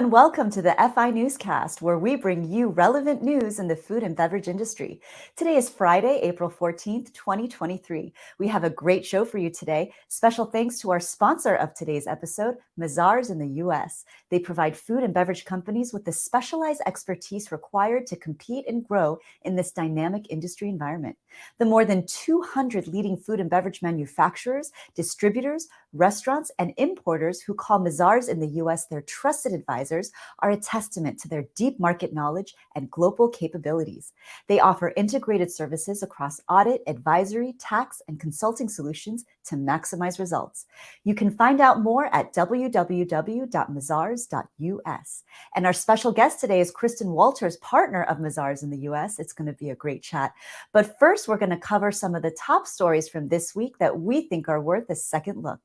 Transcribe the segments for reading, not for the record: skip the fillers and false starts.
and welcome to the FI Newscast, where we bring you relevant news in the food and beverage industry. Today is Friday, April 14th, 2023. We have a great show for you today. Special thanks to our sponsor of today's episode, Mazars in the U.S. They provide food and beverage companies with the specialized expertise required to compete and grow in this dynamic industry environment. The more than 200 leading food and beverage manufacturers, distributors, restaurants, and importers who call Mazars in the U.S. their trusted advisors are a testament to their deep market knowledge and global capabilities. They offer integrated services across audit, advisory, tax, and consulting solutions to maximize results. You can find out more at www.mazars.us. And our special guest today is Kristen Walters, partner of Mazars in the U.S. It's going to be a great chat. But first, we're going to cover some of the top stories from this week that we think are worth a second look.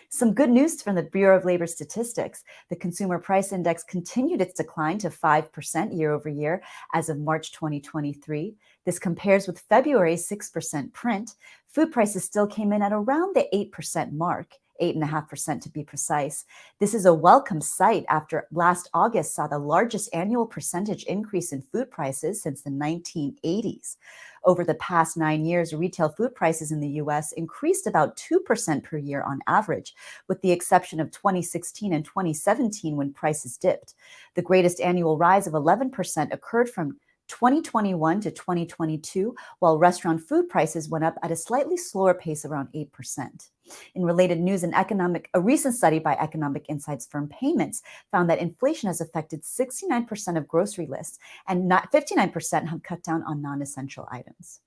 Some good news from the Bureau of Labor Statistics. The Consumer Price Index continued its decline to 5% year over year as of March 2023. This compares with February's 6% print. Food prices still came in at around the 8% mark. 8.5% to be precise. This is a welcome sight after last August saw the largest annual percentage increase in food prices since the 1980s. Over the past 9 years, retail food prices in the U.S. increased about 2% per year on average, with the exception of 2016 and 2017 when prices dipped. The greatest annual rise of 11% occurred from 2021 to 2022, while restaurant food prices went up at a slightly slower pace, around 8%. In related news, a recent study by economic insights firm Payments found that inflation has affected 69% of grocery lists, and 59% have cut down on non-essential items.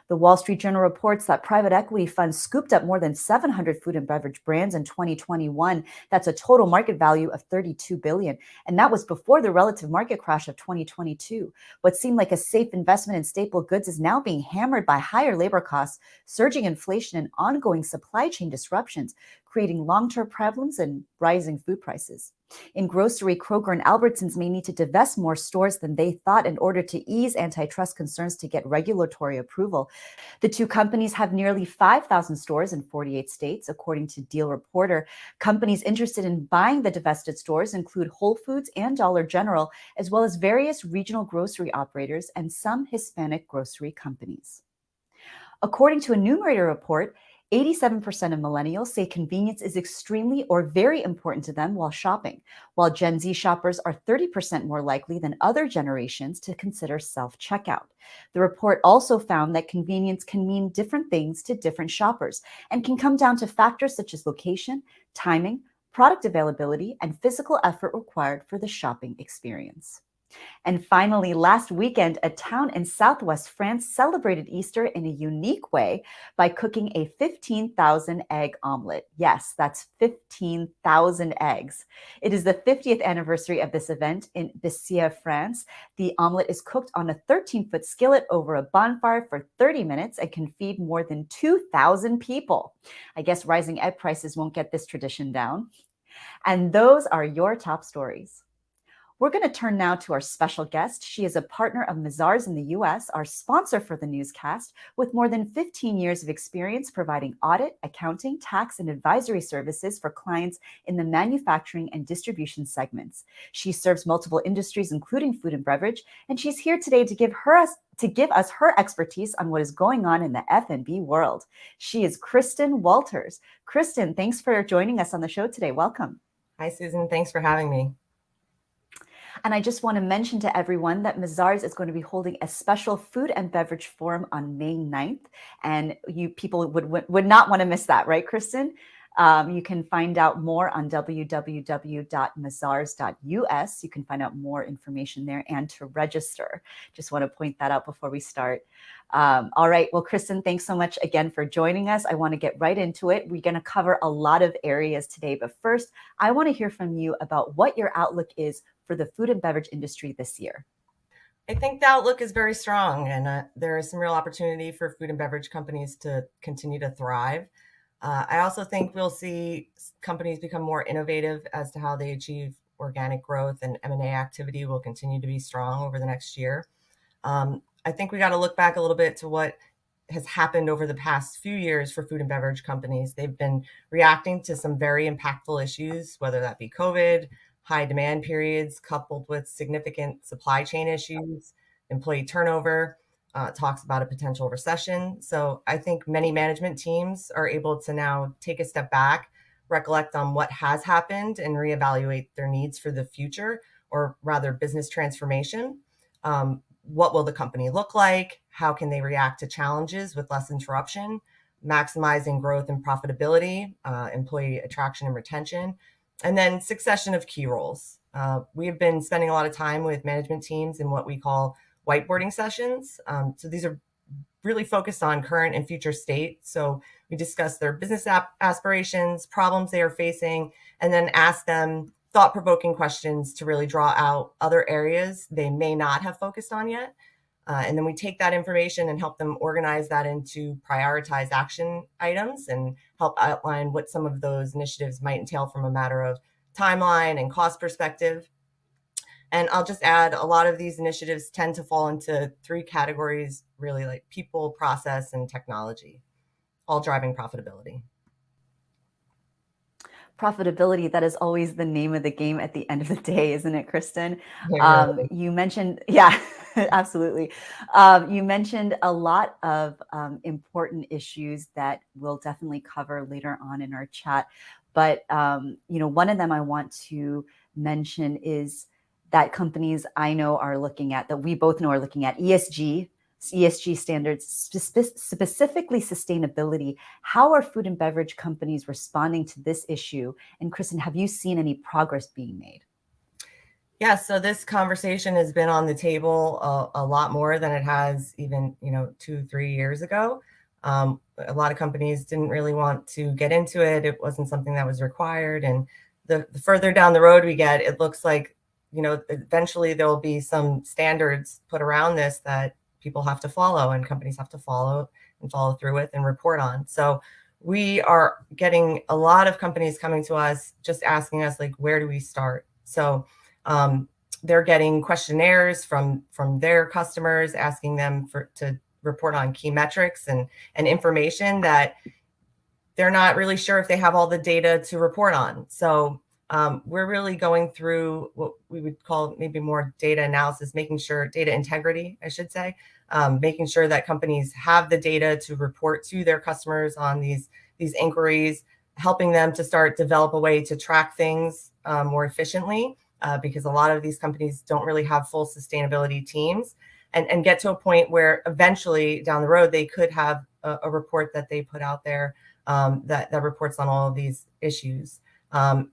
The Wall Street Journal reports that private equity funds scooped up more than 700 food and beverage brands in 2021. That's a total market value of $32 billion. And that was before the relative market crash of 2022. What seemed like a safe investment in staple goods is now being hammered by higher labor costs, surging inflation, and ongoing supply chain disruptions, creating long-term problems and rising food prices. In grocery, Kroger and Albertsons may need to divest more stores than they thought in order to ease antitrust concerns to get regulatory approval. The two companies have nearly 5,000 stores in 48 states, according to Deal Reporter. Companies interested in buying the divested stores include Whole Foods and Dollar General, as well as various regional grocery operators and some Hispanic grocery companies. According to a Numerator report, 87% of millennials say convenience is extremely or very important to them while shopping, while Gen Z shoppers are 30% more likely than other generations to consider self-checkout. The report also found that convenience can mean different things to different shoppers and can come down to factors such as location, timing, product availability, and physical effort required for the shopping experience. And finally, last weekend, a town in southwest France celebrated Easter in a unique way by cooking a 15,000 egg omelet. Yes, that's 15,000 eggs. It is the 50th anniversary of this event in 𝗟𝗶𝗱, France. The omelet is cooked on a 13-foot skillet over a bonfire for 30 minutes and can feed more than 2,000 people. I guess rising egg prices won't get this tradition down. And those are your top stories. We're going to turn now to our special guest. She is a partner of Mazars in the U.S., our sponsor for the newscast, with more than 15 years of experience providing audit, accounting, tax, and advisory services for clients in the manufacturing and distribution segments. She serves multiple industries, including food and beverage, and she's here today to give us her expertise on what is going on in the F&B world. She is Kristen Walters. Kristen, thanks for joining us on the show today. Welcome. Hi, Susan. Thanks for having me. And I just want to mention to everyone that Mazars is going to be holding a special food and beverage forum on May 9th. And you people would not want to miss that, right, Kristen? You can find out more on www.mazars.us. You can find out more information there and to register. Just want to point that out before we start. All right. Well, Kristen, thanks so much again for joining us. I want to get right into it. We're going to cover a lot of areas today. But first, I want to hear from you about what your outlook is for the food and beverage industry this year. I think the outlook is very strong, and there is some real opportunity for food and beverage companies to continue to thrive. I also think we'll see companies become more innovative as to how they achieve organic growth, and M&A activity will continue to be strong over the next year. I think we got to look back a little bit to what has happened over the past few years for food and beverage companies. They've been reacting to some very impactful issues, whether that be COVID, high demand periods coupled with significant supply chain issues, employee turnover, talks about a potential recession. So I think many management teams are able to now take a step back, recollect on what has happened, and reevaluate their needs for the future, or rather business transformation. What will the company look like? How can they react to challenges with less interruption? Maximizing growth and profitability, employee attraction and retention, and then succession of key roles. We have been spending a lot of time with management teams in what we call whiteboarding sessions. So these are really focused on current and future state. So we discuss their business aspirations, problems they are facing, and then ask them thought-provoking questions to really draw out other areas they may not have focused on yet. And then we take that information and help them organize that into prioritized action items and help outline what some of those initiatives might entail from a matter of timeline and cost perspective. And I'll just add, a lot of these initiatives tend to fall into 3 categories, really, like people, process, and technology, all driving profitability. Profitability, that is always the name of the game at the end of the day, isn't it, Kristen? Really. You mentioned, yeah, absolutely. You mentioned a lot of important issues that we'll definitely cover later on in our chat. But, one of them I want to mention is that companies I know are looking at, that we both know are looking at, ESG standards, specifically sustainability. How are food and beverage companies responding to this issue? And Kristen, have you seen any progress being made? Yeah, so this conversation has been on the table a lot more than it has even, 2-3 years ago. A lot of companies didn't really want to get into it. It wasn't something that was required. And the further down the road we get, it looks like, eventually there will be some standards put around this that people have to follow and companies have to follow through with and report on. So we are getting a lot of companies coming to us, just asking us, like, where do we start? So they're getting questionnaires from their customers, asking them to report on key metrics and information that they're not really sure if they have all the data to report on. So we're really going through what we would call maybe more data analysis, making sure data integrity, I should say, making sure that companies have the data to report to their customers on these inquiries, helping them to start develop a way to track things more efficiently, because a lot of these companies don't really have full sustainability teams, and get to a point where eventually down the road they could have a report that they put out there that reports on all of these issues. And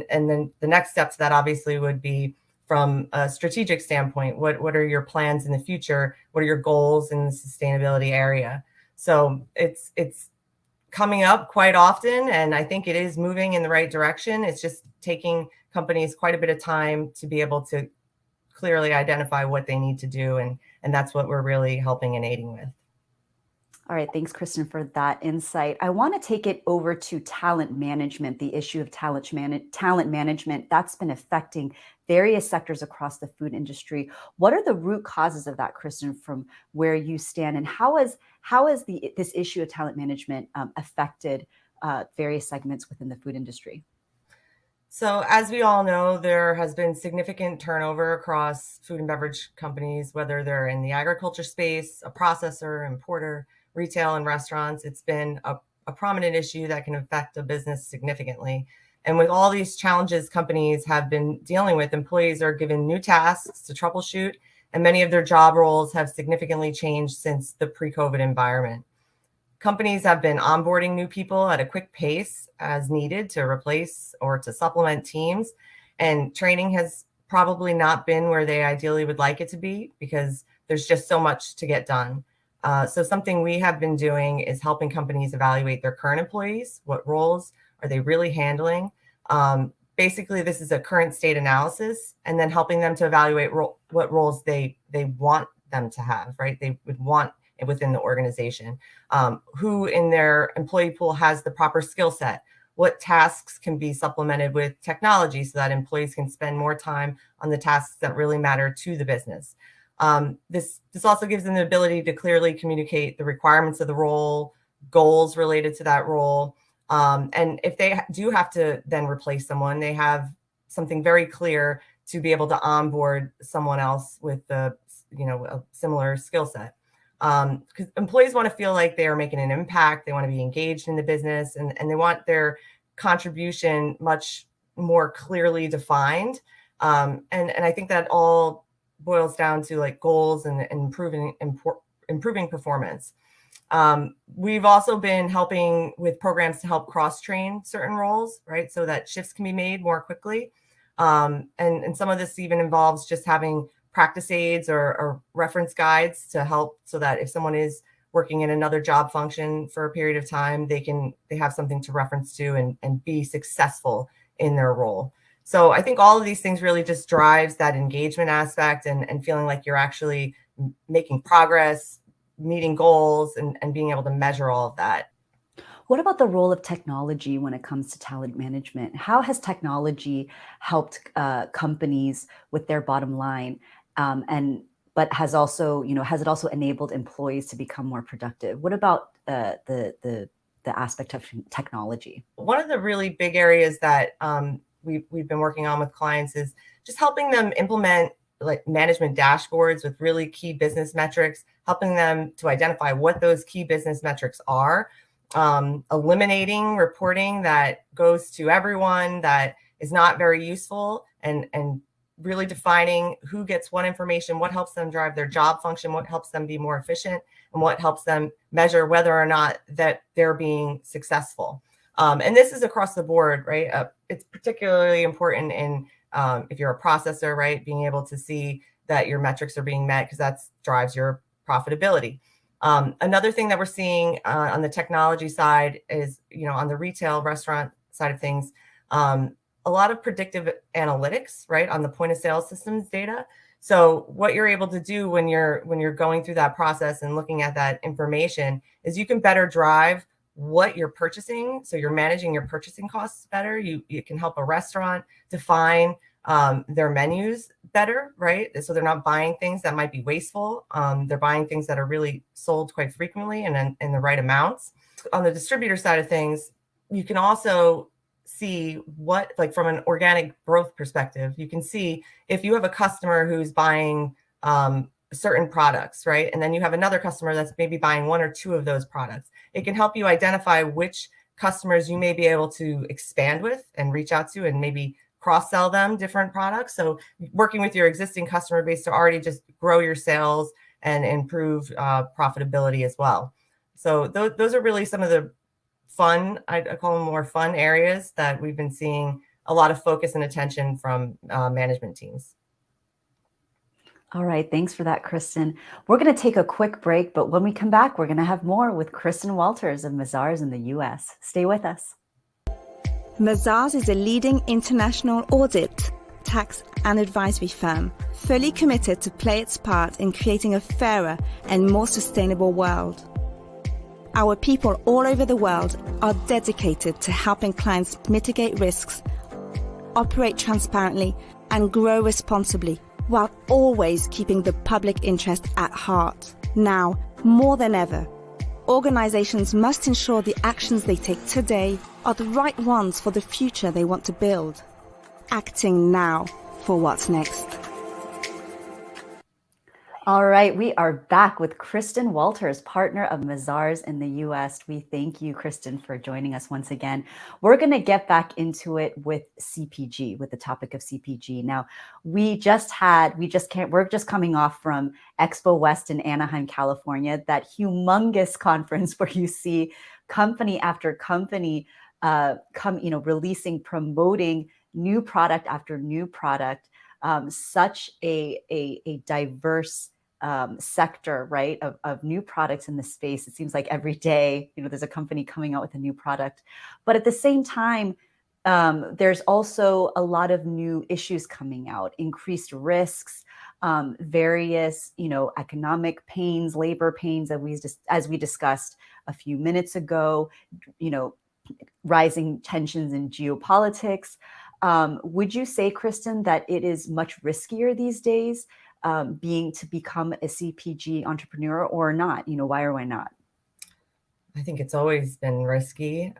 then the next step to that obviously would be from a strategic standpoint. What are your plans in the future? What are your goals in the sustainability area? So it's coming up quite often, and I think it is moving in the right direction. It's just taking companies quite a bit of time to be able to clearly identify what they need to do, and that's what we're really helping and aiding with. All right, thanks, Kristen, for that insight. I want to take it over to talent management, the issue of talent management that's been affecting various sectors across the food industry. What are the root causes of that, Kristen, from where you stand, and how has this issue of talent management affected various segments within the food industry? So as we all know, there has been significant turnover across food and beverage companies, whether they're in the agriculture space, a processor, importer, retail, and restaurants. It's been a prominent issue that can affect a business significantly. And with all these challenges companies have been dealing with, employees are given new tasks to troubleshoot, and many of their job roles have significantly changed since the pre-COVID environment. Companies have been onboarding new people at a quick pace as needed to replace or to supplement teams, and training has probably not been where they ideally would like it to be because there's just so much to get done. So something we have been doing is helping companies evaluate their current employees. What roles are they really handling? Basically, this is a current state analysis, and then helping them to evaluate what roles they want them to have, right? They would want within the organization. Who in their employee pool has the proper skill set? What tasks can be supplemented with technology so that employees can spend more time on the tasks that really matter to the business? This also gives them the ability to clearly communicate the requirements of the role, goals related to that role. And if they do have to then replace someone, they have something very clear to be able to onboard someone else with a similar skill set. Because employees want to feel like they are making an impact, they want to be engaged in the business, and they want their contribution much more clearly defined. And I think that all boils down to like goals and improving performance. We've also been helping with programs to help cross-train certain roles, right? So that shifts can be made more quickly. And some of this even involves just having practice aids or reference guides to help so that if someone is working in another job function for a period of time, they have something to reference to and be successful in their role. So I think all of these things really just drives that engagement aspect and feeling like you're actually making progress, meeting goals, and being able to measure all of that. What about the role of technology when it comes to talent management? How has technology helped companies with their bottom line? But has it also enabled employees to become more productive? What about the aspect of technology? One of the really big areas that we've been working on with clients is just helping them implement like management dashboards with really key business metrics, helping them to identify what those key business metrics are, eliminating reporting that goes to everyone that is not very useful, and really defining who gets what information, what helps them drive their job function, what helps them be more efficient, and what helps them measure whether or not that they're being successful. And this is across the board, right? It's particularly important in if you're a processor, right? Being able to see that your metrics are being met, because that drives your profitability. Another thing that we're seeing on the technology side is, on the retail restaurant side of things, a lot of predictive analytics, right, on the point of sale systems data. So what you're able to do when you're going through that process and looking at that information is you can better drive what you're purchasing. So you're managing your purchasing costs better. You can help a restaurant define their menus better, right? So they're not buying things that might be wasteful. They're buying things that are really sold quite frequently and in the right amounts. On the distributor side of things, you can also see what, like from an organic growth perspective, you can see if you have a customer who's buying certain products, right? And then you have another customer that's maybe buying one or two of those products. It can help you identify which customers you may be able to expand with and reach out to and maybe cross-sell them different products. So working with your existing customer base to already just grow your sales and improve profitability as well. So those are really some of the fun, I call them more fun areas that we've been seeing a lot of focus and attention from management teams. All right, thanks for that, Kristen. We're going to take a quick break, but when we come back, we're going to have more with Kristen Walters of Mazars in the US. Stay with us. Mazars is a leading international audit, tax and advisory firm, fully committed to play its part in creating a fairer and more sustainable world. Our people all over the world are dedicated to helping clients mitigate risks, operate transparently, and grow responsibly, while always keeping the public interest at heart. Now, more than ever, organizations must ensure the actions they take today are the right ones for the future they want to build. Acting now for what's next. All right, we are back with Kristen Walters, partner of Mazars in the US. We thank you, Kristen, for joining us once again. We're going to get back into it with CPG, with the topic of CPG. Now, we're just coming off from Expo West in Anaheim, California, that humongous conference where you see company after company releasing, promoting new product after new product. Such a diverse sector, right, of new products in the space. It seems like every day, there's a company coming out with a new product. But at the same time, there's also a lot of new issues coming out, increased risks, various, economic pains, labor pains, as we discussed a few minutes ago, rising tensions in geopolitics. Would you say, Kristen, that it is much riskier these days to become a CPG entrepreneur or not? Why or why not? I think it's always been risky.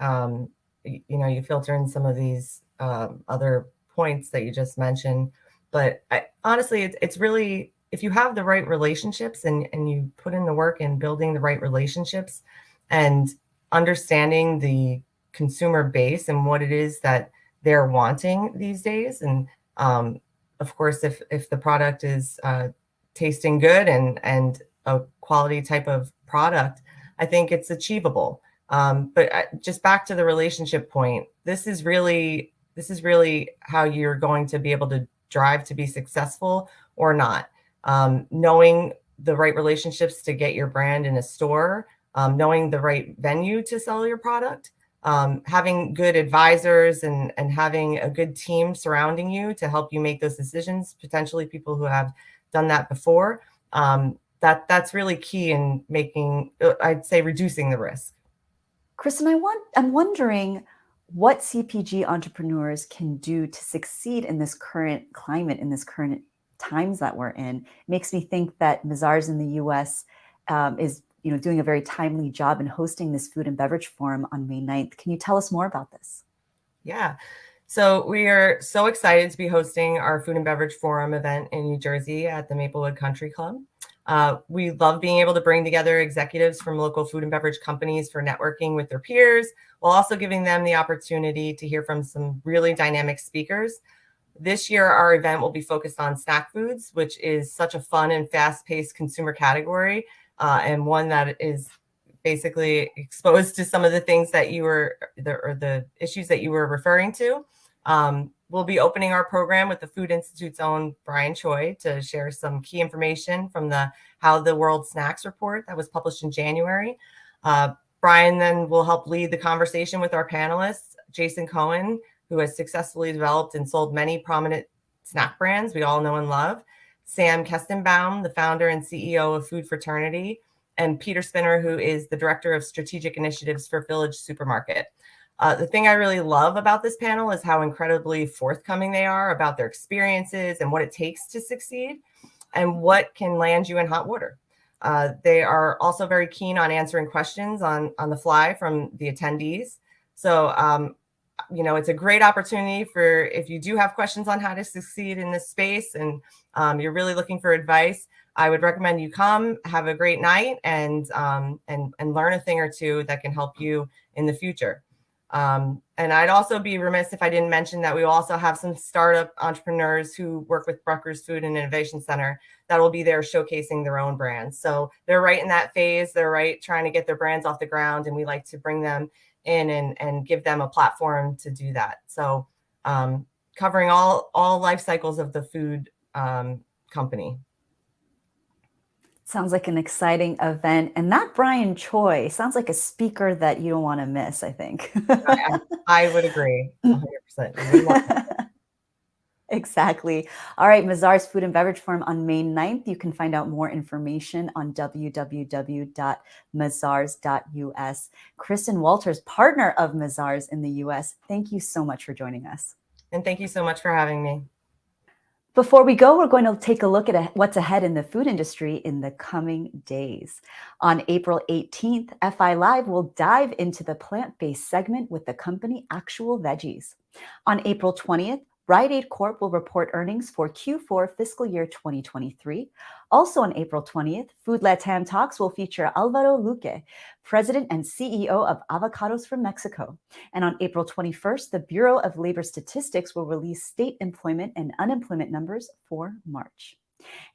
You filter in some of these other points that you just mentioned. But honestly, it's really, if you have the right relationships and you put in the work in building the right relationships and understanding the consumer base and what it is that they're wanting these days. And of course, if the product is tasting good and a quality type of product, I think it's achievable. But just back to the relationship point, this is really how you're going to be able to drive to be successful or not. Knowing the right relationships to get your brand in a store, knowing the right venue to sell your product, having good advisors and having a good team surrounding you to help you make those decisions, potentially people who have done that before. That's really key in making, I'd say, reducing the risk. Kristen, I'm wondering what CPG entrepreneurs can do to succeed in this current climate, in this current times that we're in. It makes me think that Mazars in the US is doing a very timely job in hosting this food and beverage forum on May 9th. Can you tell us more about this? Yeah. So we are so excited to be hosting our food and beverage forum event in New Jersey at the 𝗏𝗡𝗡 Country Club. We love being able to bring together executives from local food and beverage companies for networking with their peers, while also giving them the opportunity to hear from some really dynamic speakers. This year, our event will be focused on snack foods, which is such a fun and fast-paced consumer category, and one that is basically exposed to some of the things that you were, or the issues that you were referring to. We'll be opening our program with the Food Institute's own Brian Choi to share some key information from the How the World Snacks report that was published in January. Brian then will help lead the conversation with our panelists, Jason Cohen, who has successfully developed and sold many prominent snack brands we all know and love, Sam Kestenbaum, the founder and CEO of Food Fraternity, and Peter Spinner, who is the Director of Strategic Initiatives for Village Supermarket. The thing I really love about this panel is how incredibly forthcoming they are about their experiences and what it takes to succeed and what can land you in hot water. They are also very keen on answering questions on the fly from the attendees. So, it's a great opportunity for, if you do have questions on how to succeed in this space and you're really looking for advice, I would recommend you come, have a great night, and learn a thing or two that can help you in the future. And I'd also be remiss if I didn't mention that we will also have some startup entrepreneurs who work with Rutgers Food and Innovation Center that will be there showcasing their own brands. So they're right in that phase. They're trying to get their brands off the ground, and we like to bring them in and give them a platform to do that. So covering all life cycles of the food company. Sounds like an exciting event. And that Brian Choi sounds like a speaker that you don't want to miss, I think. I would agree 100%. Exactly. All right, Mazars Food and Beverage Forum on May 9th. You can find out more information on www.mazars.us. Kristen Walters, partner of Mazars in the US, thank you so much for joining us. And thank you so much for having me. Before we go, we're going to take a look at what's ahead in the food industry in the coming days. On April 18th, FI Live will dive into the plant-based segment with the company 𝗟𝗏𝗁𝘂. On April 20th, Rite Aid Corp will report earnings for Q4 fiscal year 2023. Also on April 20th, Food Latam Talks will feature 𝗟𝗏𝗁𝘂, President and CEO of Avocados from Mexico. And on April 21st, the Bureau of Labor Statistics will release state employment and unemployment numbers for March.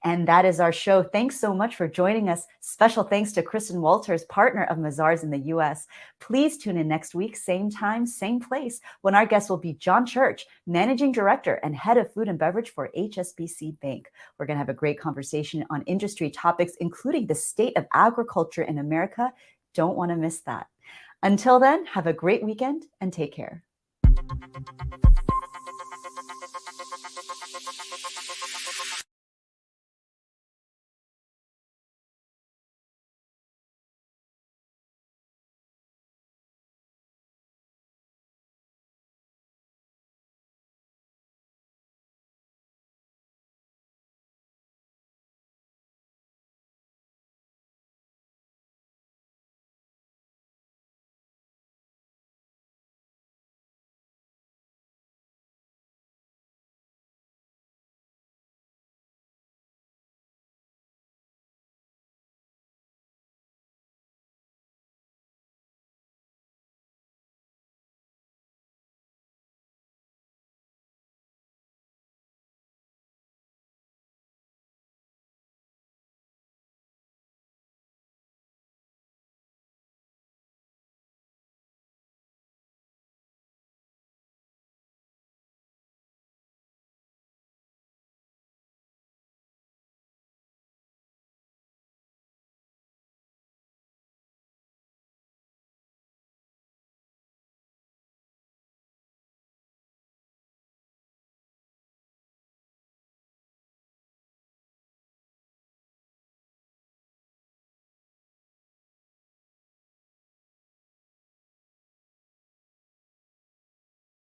And that is our show. Thanks so much for joining us. Special thanks to Kristen Walters, partner of Mazars in the US. Please tune in next week, same time, same place, when our guest will be John Church, Managing Director and Head of Food and Beverage for HSBC Bank. We're going to have a great conversation on industry topics, including the state of agriculture in America. Don't want to miss that. Until then, have a great weekend and take care.